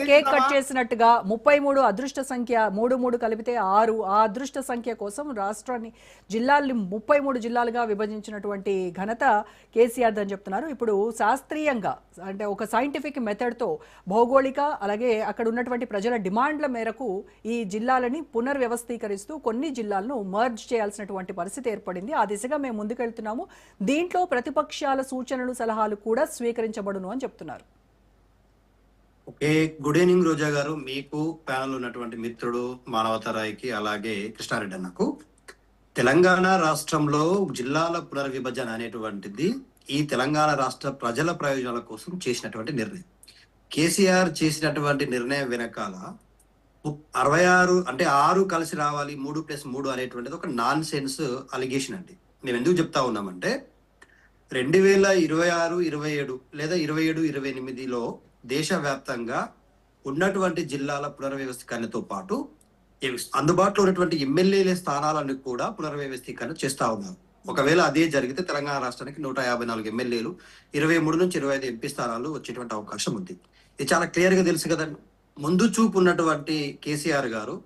Cake cut చేసినట్టుగా 33 అదృష్ట సంఖ్య 3 కలిపితే 6 ఆ అదృష్ట సంఖ్య కోసం రాష్ట్రాన్ని జిల్లాల్ని 33 జిల్లాలుగా విభజించినటువంటి ఘనత కేసీఆర్ అని చెప్తున్నారు. ఇప్పుడు శాస్త్రీయంగా అంటే ఒక సైంటిఫిక్ మెథడ్తో భౌగోళిక అలాగే అక్కడ ఉన్నటువంటి ప్రజల డిమాండ్ల మేరకు ఈ జిల్లాలని పునర్వ్యవస్థీకరిస్తూ కొన్ని జిల్లాలను మర్జ్ చేయాల్సినటువంటి పరిస్థితి ఏర్పడింది. ఆ దిశగా మేము ముందుకెళ్తున్నాము. దీంట్లో ప్రతిపక్షాల సూచనలు సలహాలు కూడా స్వీకరించబడును అని చెప్తున్నారు. ఓకే, గుడ్ ఈవినింగ్ రోజా గారు, మీకు ప్యానల్ ఉన్నటువంటి మిత్రుడు మానవతరాయికి అలాగే కృష్ణారెడ్డి అన్నకు. తెలంగాణ రాష్ట్రంలో జిల్లాల పునర్విభజన అనేటువంటిది ఈ తెలంగాణ రాష్ట్ర ప్రజల ప్రయోజనాల కోసం చేసినటువంటి నిర్ణయం. కేసీఆర్ చేసినటువంటి నిర్ణయం వెనకాల 66 అంటే 6 కలిసి రావాలి 3+3 అనేటువంటిది ఒక నాన్ సెన్స్ అలిగేషన్ అండి. మేము ఎందుకు చెప్తా ఉన్నామంటే 2026, 27 లేదా 27, 28లో దేశవ్యాప్తంగా ఉన్నటువంటి జిల్లాల పునర్వ్యవస్థీకరణతో పాటు అందుబాటులో ఉన్నటువంటి ఎమ్మెల్యేల స్థానాలను కూడా పునర్వ్యవస్థీకరణ చేస్తా ఉన్నారు. ఒకవేళ అదే జరిగితే తెలంగాణ రాష్ట్రానికి 154 ఎమ్మెల్యేలు, 23 నుంచి 25 ఎంపీ స్థానాలు వచ్చేటువంటి అవకాశం ఉంది. ఇది చాలా క్లియర్ గా తెలుసు కదండి. ముందు చూపు ఉన్నటువంటి కేసీఆర్ గారు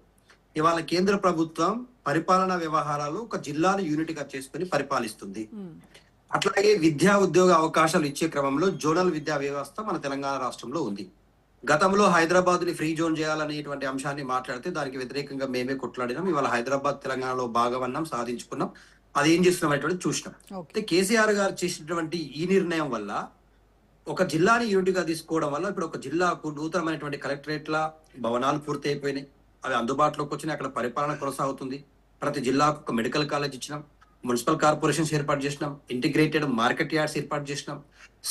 ఇవాళ కేంద్ర ప్రభుత్వం పరిపాలనా వ్యవహారాలు ఒక జిల్లాను యూనిట్ గా చేసుకుని పరిపాలిస్తుంది. అట్లాగే విద్యా ఉద్యోగ అవకాశాలు ఇచ్చే క్రమంలో జోనల్ విద్యా వ్యవస్థ మన తెలంగాణ రాష్ట్రంలో ఉంది. గతంలో హైదరాబాద్ ని ఫ్రీ జోన్ చేయాలనేటువంటి అంశాన్ని మాట్లాడితే దానికి వ్యతిరేకంగా మేమే కొట్లాడినాం. ఇవాళ హైదరాబాద్ తెలంగాణలో భాగమన్నాం, సాధించుకున్నాం. అది ఏం చేస్తున్నాం అనేటువంటి చూసినాం. అయితే కేసీఆర్ గారు చేసినటువంటి ఈ నిర్ణయం వల్ల ఒక జిల్లాని యూనిట్ గా తీసుకోవడం వల్ల ఇప్పుడు ఒక జిల్లాకు నూతనమైనటువంటి కలెక్టరేట్ల భవనాలు పూర్తి అయిపోయినాయి. అవి అందుబాటులోకి వచ్చినాయి. అక్కడ పరిపాలన కొనసాగుతుంది. ప్రతి జిల్లాకు ఒక మెడికల్ కాలేజ్ ఇచ్చినాం, మున్సిపల్ కార్పొరేషన్స్ ఏర్పాటు చేసినాం, ఇంటిగ్రేటెడ్ మార్కెట్ యార్డ్స్ ఏర్పాటు చేసినాం,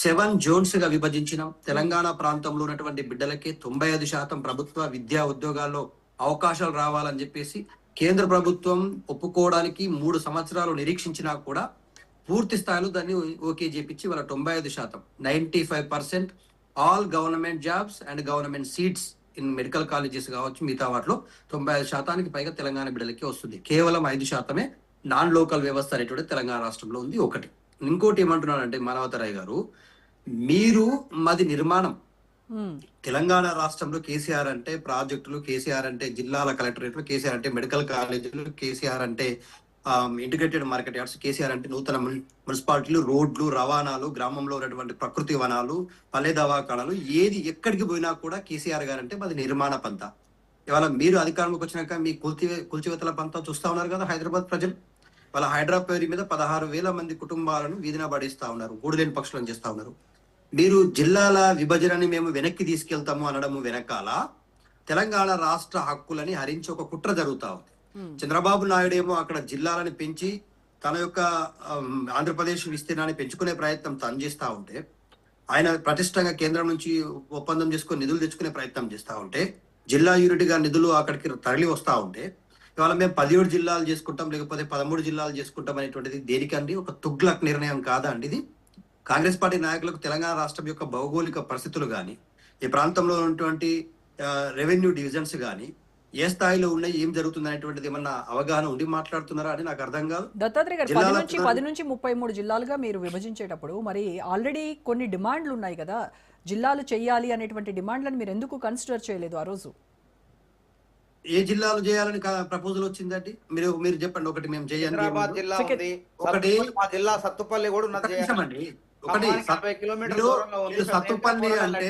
7 జోన్స్ గా విభజించినాం. తెలంగాణ ప్రాంతంలో ఉన్నటువంటి బిడ్డలకి 95% ప్రభుత్వ విద్యా ఉద్యోగాల్లో అవకాశాలు రావాలని చెప్పేసి కేంద్ర ప్రభుత్వం ఒప్పుకోవడానికి 3 సంవత్సరాలు నిరీక్షించినా కూడా పూర్తి స్థాయిలో దాన్ని ఓకే చేపించి వాళ్ళ 95%, 95% all government jobs and government seats in medical colleges కావచ్చు, మిగతా వాటిలో 95% పైగా తెలంగాణ బిడ్డలకి వస్తుంది. కేవలం 5% నాన్ లోకల్ వ్యవస్థ అనేటువంటి తెలంగాణ రాష్ట్రంలో ఉంది. ఒకటి. ఇంకోటి ఏమంటున్నానంటే మానవతరాయ్ గారు, మీరు మాది నిర్మాణం. తెలంగాణ రాష్ట్రంలో కేసీఆర్ అంటే ప్రాజెక్టులు, కేసీఆర్ అంటే జిల్లాల కలెక్టరేట్లు, కేసీఆర్ అంటే మెడికల్ కాలేజీలు, కేసీఆర్ అంటే ఇంటిగ్రేటెడ్ మార్కెట్ యార్డ్స్, కేసీఆర్ అంటే నూతన మున్సిపాలిటీలు, రోడ్లు, రవాణాలు, గ్రామంలో ఉన్నటువంటి ప్రకృతి వనాలు, పల్లె దవాఖానాలు, ఏది ఎక్కడికి పోయినా కూడా కేసీఆర్ గారు అంటే మాది నిర్మాణ పంత. ఇవాళ మీరు అధికారంలోకి వచ్చినాక మీ కుల్చివేతల పంత చూస్తా ఉన్నారు కదా హైదరాబాద్ ప్రజలు. వాళ్ళ హైదరాబాద్ పేరు మీద 16,000 మంది కుటుంబాలను వీధిన పడిస్తా ఉన్నారు, గూడులేని పక్షులను చేస్తా ఉన్నారు. మీరు జిల్లాల విభజనని మేము వెనక్కి తీసుకెళ్తాము అనడము వెనకాల తెలంగాణ రాష్ట్ర హక్కులని హరించి ఒక కుట్ర జరుగుతా ఉంది. చంద్రబాబు నాయుడు ఏమో అక్కడ జిల్లాలని పెంచి తన యొక్క ఆంధ్రప్రదేశ్ విస్తీర్ణాన్ని పెంచుకునే ప్రయత్నం తను చేస్తా ఉంటే, ఆయన ప్రతిష్టంగా కేంద్రం నుంచి ఒప్పందం చేసుకుని నిధులు తెచ్చుకునే ప్రయత్నం చేస్తా ఉంటే, జిల్లా యూనిట్ గా నిధులు అక్కడికి తరలి వస్తా ఉంటే, ఇవాళ మేము 17 జిల్లాలు చేసుకుంటాం లేకపోతే 13 జిల్లాలు చేసుకుంటాం అనేటువంటిది దేనికండి? ఒక తుగ్లక్ నిర్ణయం కాదా అండి ఇది? కాంగ్రెస్ పార్టీ నాయకులకు తెలంగాణ రాష్ట్రం యొక్క భౌగోళిక పరిస్థితులు కానీ, ఈ ప్రాంతంలో ఉన్నటువంటి రెవెన్యూ డివిజన్స్ కానీ ఏ స్థాయిలో ఉన్నాయి, ఏం జరుగుతుంది అనేటువంటిది ఏమన్నా అవగాహన ఉండి మాట్లాడుతున్నారా అని నాకు అర్థం కాదు. దత్తాత్రేయ గారు, 10 నుంచి 33 జిల్లాలుగా మీరు విభజించేటప్పుడు మరి ఆల్రెడీ కొన్ని డిమాండ్లు ఉన్నాయి కదా, జిల్లాలు చేయాలి అనేటువంటి డిమాండ్లను మీరు ఎందుకు కన్సిడర్ చేయలేదు ఆ రోజు? ఏ జిల్లాలు చేయాలని ప్రపోజల్ వచ్చిందండి? మీరు చెప్పండి. ఒకటి మేము చేయండి, ఒకటి జిల్లా సత్తుపల్లి కూడా ఉన్నది. ఒకటి సత్తుపల్లి అంటే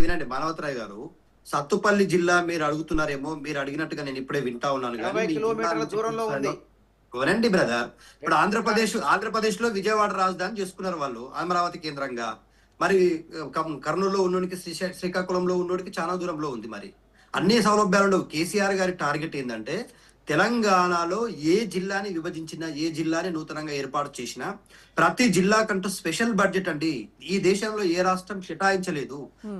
వినండి మానవతరాయ్ గారు, సత్తుపల్లి జిల్లా మీరు అడుగుతున్నారేమో, మీరు అడిగినట్టుగా నేను ఇప్పుడే వింటా ఉన్నాను. వినండి బ్రదర్, ఇప్పుడు ఆంధ్రప్రదేశ్ లో విజయవాడ రాజధాని చేసుకున్నారు వాళ్ళు, అమరావతి కేంద్రంగా. మరి కర్నూలులో ఉన్నోడికి, శ్రీకాకుళంలో ఉన్నోడికి చాలా దూరంలో ఉంది. మరి అన్ని సౌలభ్యాలు. కేసీఆర్ గారి టార్గెట్ ఏంటంటే తెలంగాణలో ఏ జిల్లాని విభజించినా, ఏ జిల్లాని నూతనంగా ఏర్పాటు చేసినా ప్రతి జిల్లా కంటూ స్పెషల్ బడ్జెట్ అండి. ఈ దేశంలో ఏ రాష్ట్రం కేటాయించలేదు.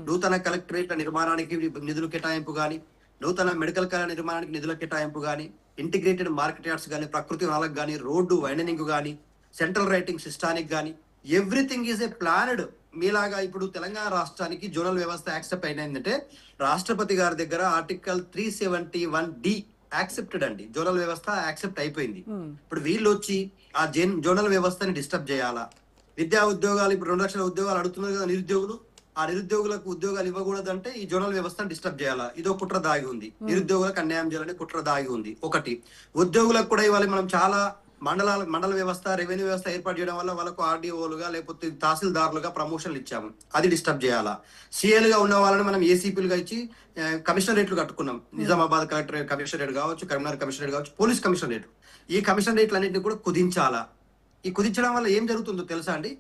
నూతన కలెక్టరేట్ల నిర్మాణానికి నిధులు కేటాయింపు గాని, నూతన మెడికల్ కాలేజ్ నిర్మాణానికి నిధుల కేటాయింపు గాని, ఇంటిగ్రేటెడ్ మార్కెట్ యార్డ్స్ గానీ, ప్రకృతి వనాలకు గానీ, రోడ్డు వైండనింగ్ గానీ, సెంట్రల్ రైటింగ్ సిస్టానికి గానీ, ఎవ్రీథింగ్ ఈజ్ ఏ ప్లానెడ్. మీలాగా ఇప్పుడు తెలంగాణ రాష్ట్రానికి జోనల్ వ్యవస్థ యాక్సెప్ట్ అయినందంటే రాష్ట్రపతి గారి దగ్గర ఆర్టికల్ 371D యాక్సెప్టెడ్ అండి. జోనల్ వ్యవస్థ యాక్సెప్ట్ అయిపోయింది. ఇప్పుడు వీళ్ళు వచ్చి ఆ జోనల్ వ్యవస్థని డిస్టర్బ్ చేయాలా? విద్యా ఉద్యోగాలు ఇప్పుడు 2 లక్షల ఉద్యోగాలు అడుగుతున్నారు కదా నిరుద్యోగులు, ఆ నిరుద్యోగులకు ఉద్యోగాలు ఇవ్వకూడదంటే ఈ జోనల్ వ్యవస్థను డిస్టర్బ్ చేయాలా, ఇదో కుట్ర దాగి ఉంది. నిరుద్యోగులకు అన్యాయం చేయాలని కుట్ర దాగి ఉంది ఒకటి. ఉద్యోగులకు కూడా ఇవాళ మనం చాలా మండల వ్యవస్థ, రెవెన్యూ వ్యవస్థ ఏర్పాటు చేయడం వల్ల వాళ్ళకు ఆర్డీఓలుగా లేకపోతే తహసీల్దారులుగా ప్రమోషన్లు ఇచ్చాము, అది డిస్టర్బ్ చేయాలా. సీఏలుగా ఉన్న వాళ్ళని మనం ఏసీపీలుగా ఇచ్చి కమిషనరేట్లు కట్టుకున్నాం. నిజామాబాద్ కలెక్టర్ కమిషనరేట్ కావచ్చు, కరీంనగర్ కమిషనరేట్ కావచ్చు, పోలీస్ కమిషనరేట్. ఈ కమిషనరేట్లన్నింటినీ కూడా కుదించాలా. ఈ కుదించడం వల్ల ఏం జరుగుతుందో తెలుసా అండి?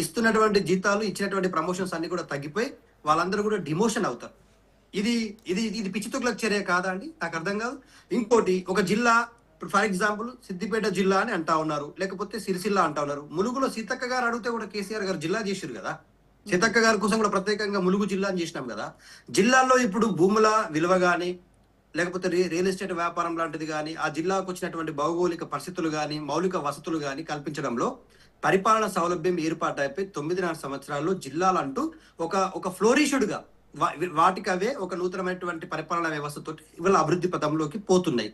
ఇస్తున్నటువంటి జీతాలు, ఇచ్చినటువంటి ప్రమోషన్స్ అన్ని కూడా తగ్గిపోయి వాళ్ళందరూ కూడా డిమోషన్ అవుతారు. ఇది ఇది ఇది పిచ్చితొక్కులకు చర్య కాదా అండి? నాకు అర్థం కాదు. ఇంకోటి, ఒక జిల్లా, ఇప్పుడు ఫర్ ఎగ్జాంపుల్ సిద్దిపేట జిల్లా అని అంటా ఉన్నారు, లేకపోతే సిరిసిల్ల అంటా ఉన్నారు. ములుగులో సీతక్క గారు అడిగితే కూడా కేసీఆర్ గారు జిల్లా చేశారు కదా. సీతక్క గారి కోసం కూడా ప్రత్యేకంగా ములుగు జిల్లా అని చేసినాం కదా. జిల్లాల్లో ఇప్పుడు భూముల విలువ గాని, లేకపోతే రియల్ ఎస్టేట్ వ్యాపారం లాంటిది కానీ, ఆ జిల్లాకు వచ్చినటువంటి భౌగోళిక పరిస్థితులు కానీ, మౌలిక వసతులు కానీ కల్పించడంలో పరిపాలన సౌలభ్యం ఏర్పాటైపోయి 9.5 సంవత్సరాల్లో జిల్లాలంటూ ఒక ఫ్లోరిష్డ్ గా వాటికి అవే ఒక నూతనమైనటువంటి పరిపాలనా వ్యవస్థతో ఇవాళ అభివృద్ధి పథంలోకి పోతున్నాయి.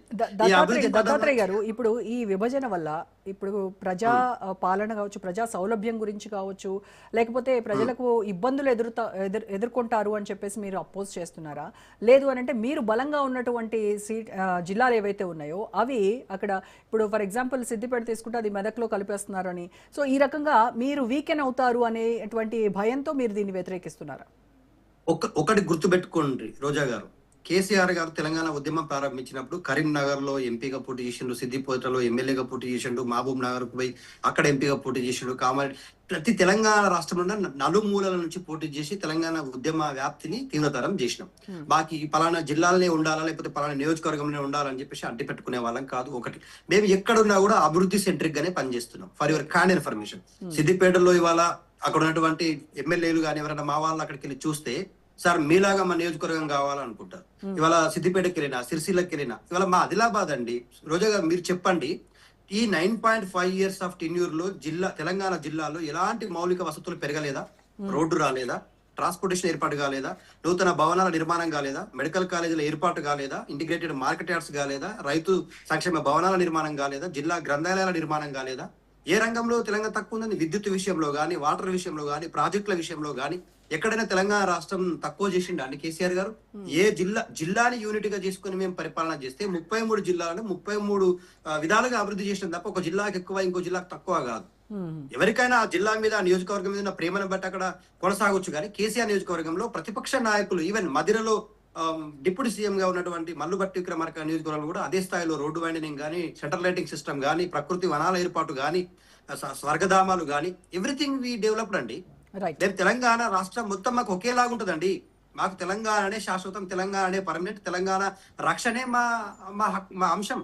దత్తాత్రేయ గారు, ఇప్పుడు ఈ విభజన వల్ల ఇప్పుడు ప్రజా పాలన కావచ్చు, ప్రజా సౌలభ్యం గురించి కావచ్చు, లేకపోతే ప్రజలకు ఇబ్బందులు ఎదుర్కొంటారు అని చెప్పేసి మీరు అపోజ్ చేస్తున్నారా? లేదు అని అంటే మీరు బలంగా ఉన్నటువంటి జిల్లాలు ఏవైతే ఉన్నాయో అవి అక్కడ, ఇప్పుడు ఫర్ ఎగ్జాంపుల్ సిద్దిపేట తీసుకుంటే అది మెదక్లో కలిపేస్తున్నారు అని, సో ఈ రకంగా మీరు వీకెన్ అవుతారు అనేటువంటి భయంతో మీరు దీన్ని వ్యతిరేకిస్తున్నారా? ఒకటి గుర్తుపెట్టుకోండి రోజా గారు, కేసీఆర్ గారు తెలంగాణ ఉద్యమం ప్రారంభించినప్పుడు కరీంనగర్ లో ఎంపీగా పోటీ చేసిండు, సిద్దిపేటలో ఎమ్మెల్యేగా పోటీ చేసిండు, మహబూబ్ నగర్ కు పోయి అక్కడ ఎంపీగా పోటీ చేసిండు. ప్రతి తెలంగాణ రాష్ట్రంలో నలుమూలల నుంచి పోటీ చేసి తెలంగాణ ఉద్యమ వ్యాప్తిని తీవ్రతరం చేసినాం. బాకి పలానా జిల్లాలనే ఉండాలా, లేకపోతే పలానా నియోజకవర్గంలో ఉండాలని చెప్పేసి అడ్డు పెట్టుకునే వాళ్ళం కాదు. ఒకటి, మేము ఎక్కడున్నా కూడా అభివృద్ధి సెంట్రిక్ గానే పనిచేస్తున్నాం. ఫర్ యువర్ కాన్ ఇన్ఫర్మేషన్, సిద్దిపేటలో ఇవాళ అక్కడ ఉన్నటువంటి ఎమ్మెల్యేలు కానీ ఎవరైనా మా వాళ్ళు అక్కడికి వెళ్ళి చూస్తే, సార్ మీలాగా మా నియోజకవర్గం కావాలనుకుంటారు. ఇవాళ సిద్దిపేటకి వెళ్ళినా, సిరిసిల్లకి వెళ్ళినా, ఇవాళ మా ఆదిలాబాద్ అండి. రోజా గారు మీరు చెప్పండి, ఈ 9.5 years ఆఫ్ టెన్యూర్ లో తెలంగాణ జిల్లాలో ఎలాంటి మౌలిక వసతులు పెరగలేదా? రోడ్డు రాలేదా? ట్రాన్స్పోర్టేషన్ ఏర్పాటు కాలేదా? నూతన భవనాల నిర్మాణం కాలేదా? మెడికల్ కాలేజీల ఏర్పాటు కాలేదా? ఇంటిగ్రేటెడ్ మార్కెట్ యార్డ్స్ కాలేదా? రైతు సంక్షేమ భవనాల నిర్మాణం కాలేదా? జిల్లా గ్రంథాలయాల నిర్మాణం కాలేదా? ఏ రంగంలో తెలంగాణ తక్కువ ఉందని? విద్యుత్ విషయంలో కానీ, వాటర్ విషయంలో కానీ, ప్రాజెక్టుల విషయంలో కానీ ఎక్కడైనా తెలంగాణ రాష్ట్రం తక్కువ చేసిండా అండి కేసీఆర్ గారు? ఏ జిల్లాని యూనిట్ గా చేసుకుని మేము పరిపాలన చేస్తే 33 జిల్లాలను 33 విధాలుగా అభివృద్ధి చేసిన తప్ప ఒక జిల్లాకి ఎక్కువ ఇంకో జిల్లాకు తక్కువ కాదు. ఎవరికైనా ఆ జిల్లా మీద, ఆ నియోజకవర్గం మీద ఉన్న ప్రేమను బట్టి అక్కడ కొనసాగొచ్చు. కానీ కేసీఆర్ నియోజకవర్గంలో ప్రతిపక్ష నాయకులు, ఈవెన్ మదిరలో డిప్యూటీ సీఎం గా ఉన్నటువంటి మల్లుబట్టి విక్రమార్క నియోజకవర్గంలో కూడా అదే స్థాయిలో రోడ్డు వైండనింగ్ కానీ, సెంట్రల్ లైటింగ్ సిస్టమ్ కానీ, ప్రకృతి వనాల ఏర్పాటు కానీ, స్వర్గధామాలు కానీ, ఎవ్రీథింగ్ వి డెవలప్డ్ అండి. రేపు తెలంగాణ రాష్ట్రం మొత్తం మాకు ఒకేలాగా ఉంటుందండి. మాకు తెలంగాణనే శాశ్వతం, తెలంగాణనే పర్మనెంట్, తెలంగాణ రక్షణే మా అంశం.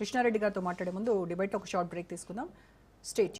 కృష్ణారెడ్డి గారితో మాట్లాడే ముందు డిబేట్ ఒక షార్ట్ బ్రేక్ తీసుకుందాం. స్టేట్